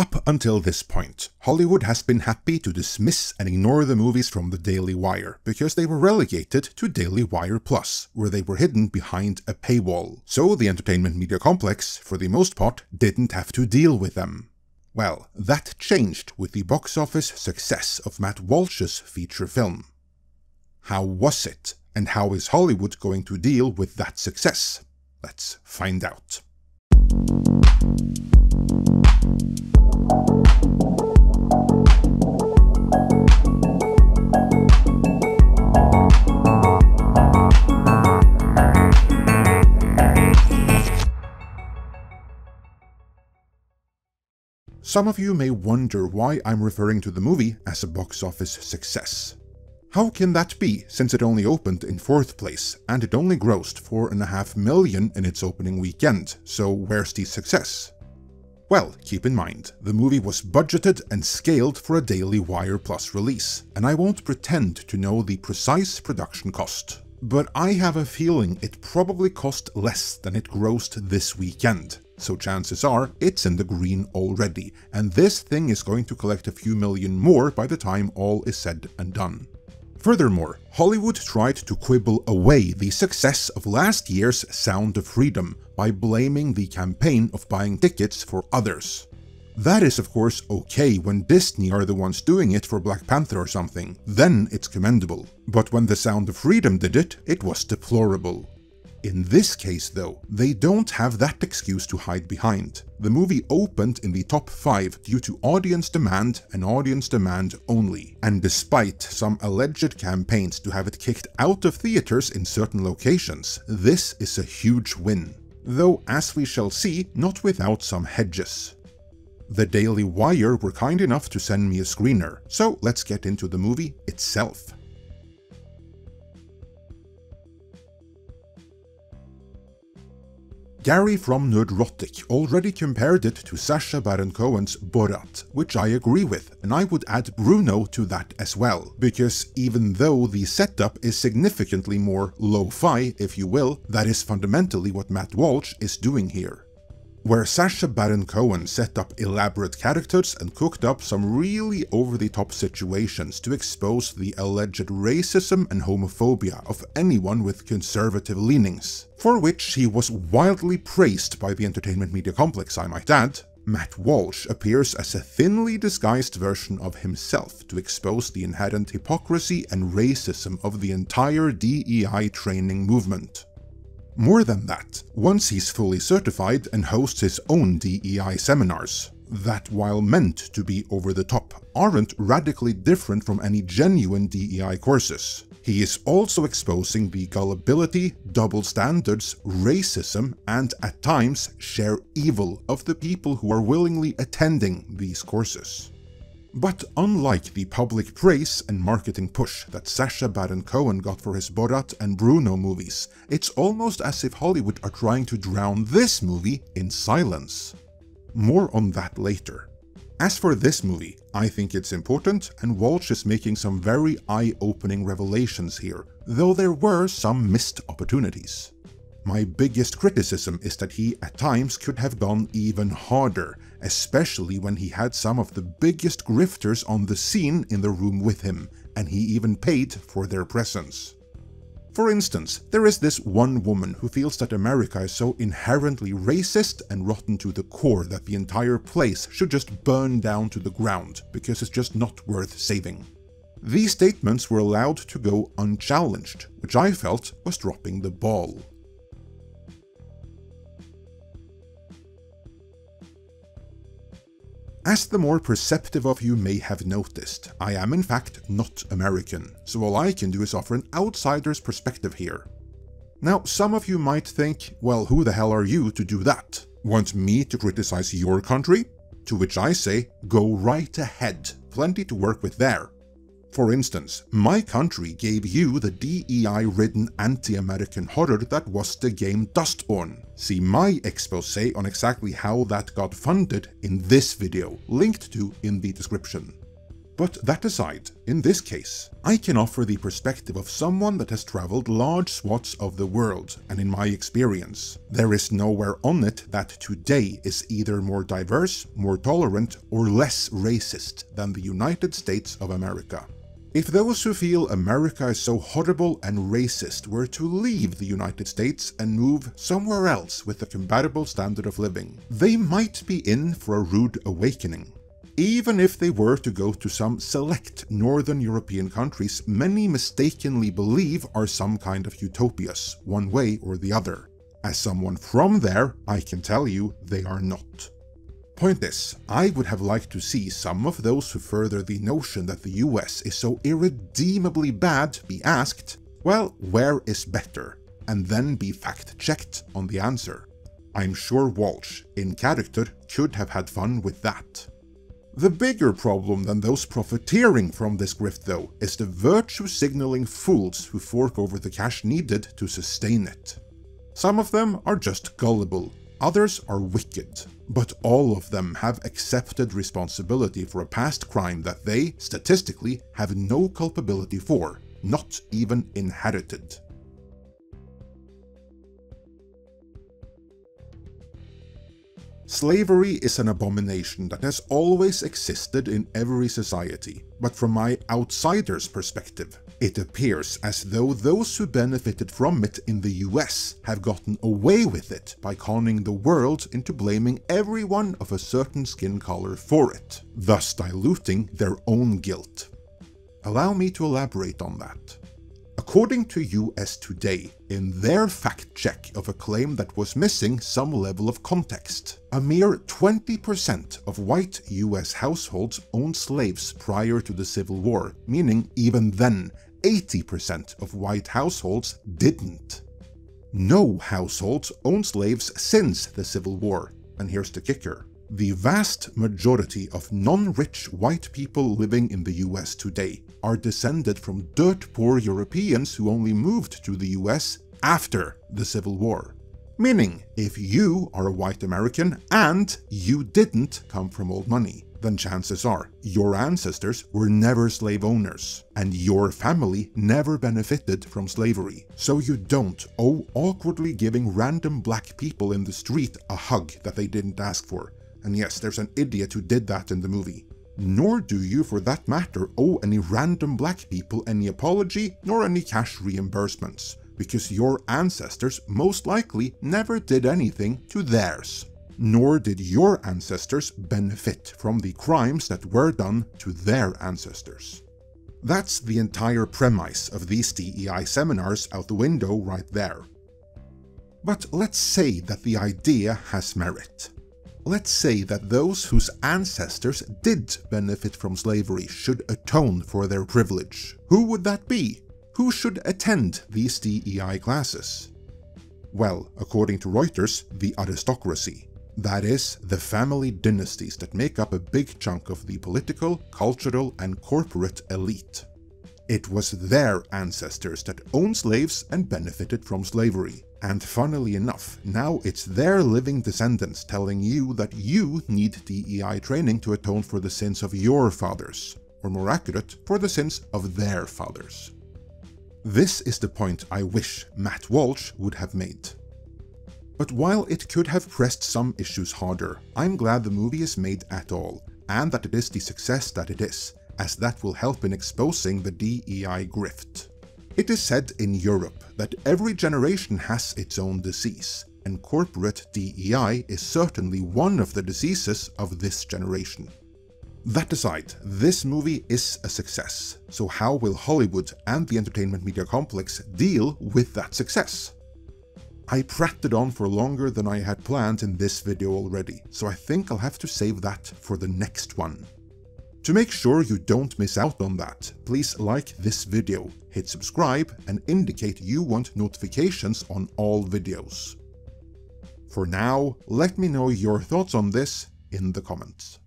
Up until this point, Hollywood has been happy to dismiss and ignore the movies from the Daily Wire, because they were relegated to Daily Wire Plus, where they were hidden behind a paywall. So the entertainment media complex, for the most part, didn't have to deal with them. Well, that changed with the box office success of Matt Walsh's feature film. How was it, and how is Hollywood going to deal with that success? Let's find out. Some of you may wonder why I'm referring to the movie as a box office success. How can that be, since it only opened in 4th place, and it only grossed $4.5 million in its opening weekend, so where's the success? Well, keep in mind, the movie was budgeted and scaled for a Daily Wire Plus release, and I won't pretend to know the precise production cost. But I have a feeling it probably cost less than it grossed this weekend, so chances are it's in the green already, and this thing is going to collect a few million more by the time all is said and done. Furthermore, Hollywood tried to quibble away the success of last year's Sound of Freedom by blaming the campaign of buying tickets for others. That is of course okay when Disney are the ones doing it for Black Panther or something, then it's commendable. But when the Sound of Freedom did it, it was deplorable. In this case though, they don't have that excuse to hide behind. The movie opened in the top 5 due to audience demand and audience demand only, and despite some alleged campaigns to have it kicked out of theaters in certain locations, this is a huge win. Though, as we shall see, not without some hedges. The Daily Wire were kind enough to send me a screener, so let's get into the movie itself. Gary from Nerdrotic already compared it to Sacha Baron Cohen's Borat, which I agree with, and I would add Bruno to that as well, because even though the setup is significantly more lo-fi, if you will, that is fundamentally what Matt Walsh is doing here. Where Sacha Baron Cohen set up elaborate characters and cooked up some really over-the-top situations to expose the alleged racism and homophobia of anyone with conservative leanings, for which he was wildly praised by the entertainment media complex, I might add, Matt Walsh appears as a thinly disguised version of himself to expose the inherent hypocrisy and racism of the entire DEI training movement. More than that, once he's fully certified and hosts his own DEI seminars, that while meant to be over the top, aren't radically different from any genuine DEI courses. He is also exposing the gullibility, double standards, racism, and at times sheer evil of the people who are willingly attending these courses. But unlike the public praise and marketing push that Sacha Baron Cohen got for his Borat and Bruno movies, it's almost as if Hollywood are trying to drown this movie in silence. More on that later. As for this movie, I think it's important, and Walsh is making some very eye-opening revelations here, though there were some missed opportunities. My biggest criticism is that he at times could have gone even harder, especially when he had some of the biggest grifters on the scene in the room with him, and he even paid for their presence. For instance, there is this one woman who feels that America is so inherently racist and rotten to the core that the entire place should just burn down to the ground, because it's just not worth saving. These statements were allowed to go unchallenged, which I felt was dropping the ball. As the more perceptive of you may have noticed, I am in fact not American, so all I can do is offer an outsider's perspective here. Now, some of you might think, well, who the hell are you to do that? Want me to criticize your country? To which I say, go right ahead, plenty to work with there. For instance, my country gave you the DEI-ridden anti-American horror that was the game Dustborn. See my exposé on exactly how that got funded in this video, linked to in the description. But that aside, in this case, I can offer the perspective of someone that has traveled large swaths of the world, and in my experience, there is nowhere on it that today is either more diverse, more tolerant, or less racist than the United States of America. If those who feel America is so horrible and racist were to leave the United States and move somewhere else with a compatible standard of living, they might be in for a rude awakening. Even if they were to go to some select Northern European countries many mistakenly believe are some kind of utopias, one way or the other. As someone from there, I can tell you they are not. Point is, I would have liked to see some of those who further the notion that the US is so irredeemably bad be asked, well, where is better? And then be fact-checked on the answer. I'm sure Walsh, in character, could have had fun with that. The bigger problem than those profiteering from this grift though is the virtue-signaling fools who fork over the cash needed to sustain it. Some of them are just gullible, others are wicked, but all of them have accepted responsibility for a past crime that they, statistically, have no culpability for, not even inherited. Slavery is an abomination that has always existed in every society, but from my outsider's perspective, it appears as though those who benefited from it in the US have gotten away with it by conning the world into blaming everyone of a certain skin color for it, thus diluting their own guilt. Allow me to elaborate on that. According to US Today, in their fact-check of a claim that was missing some level of context, a mere 20% of white US households owned slaves prior to the Civil War, meaning even then, 80% of white households didn't. No households owned slaves since the Civil War, and here's the kicker. The vast majority of non-rich white people living in the US today are descended from dirt-poor Europeans who only moved to the US after the Civil War. Meaning, if you are a white American and you didn't come from old money, then chances are your ancestors were never slave owners, and your family never benefited from slavery. So you don't owe awkwardly giving random black people in the street a hug that they didn't ask for. And yes, there's an idiot who did that in the movie. Nor do you, for that matter, owe any random black people any apology nor any cash reimbursements, because your ancestors most likely never did anything to theirs. Nor did your ancestors benefit from the crimes that were done to their ancestors. That's the entire premise of these DEI seminars out the window right there. But let's say that the idea has merit. Let's say that those whose ancestors did benefit from slavery should atone for their privilege. Who would that be? Who should attend these DEI classes? Well, according to Reuters, the aristocracy. That is, the family dynasties that make up a big chunk of the political, cultural, and corporate elite. It was their ancestors that owned slaves and benefited from slavery. And funnily enough, now it's their living descendants telling you that you need DEI training to atone for the sins of your fathers, or more accurate, for the sins of their fathers. This is the point I wish Matt Walsh would have made. But while it could have pressed some issues harder, I'm glad the movie is made at all, and that it is the success that it is, as that will help in exposing the DEI grift. It is said in Europe that every generation has its own disease, and corporate DEI is certainly one of the diseases of this generation. That aside, this movie is a success, so how will Hollywood and the entertainment media complex deal with that success? I prattled on for longer than I had planned in this video already, so I think I'll have to save that for the next one. To make sure you don't miss out on that, please like this video, hit subscribe, and indicate you want notifications on all videos. For now, let me know your thoughts on this in the comments.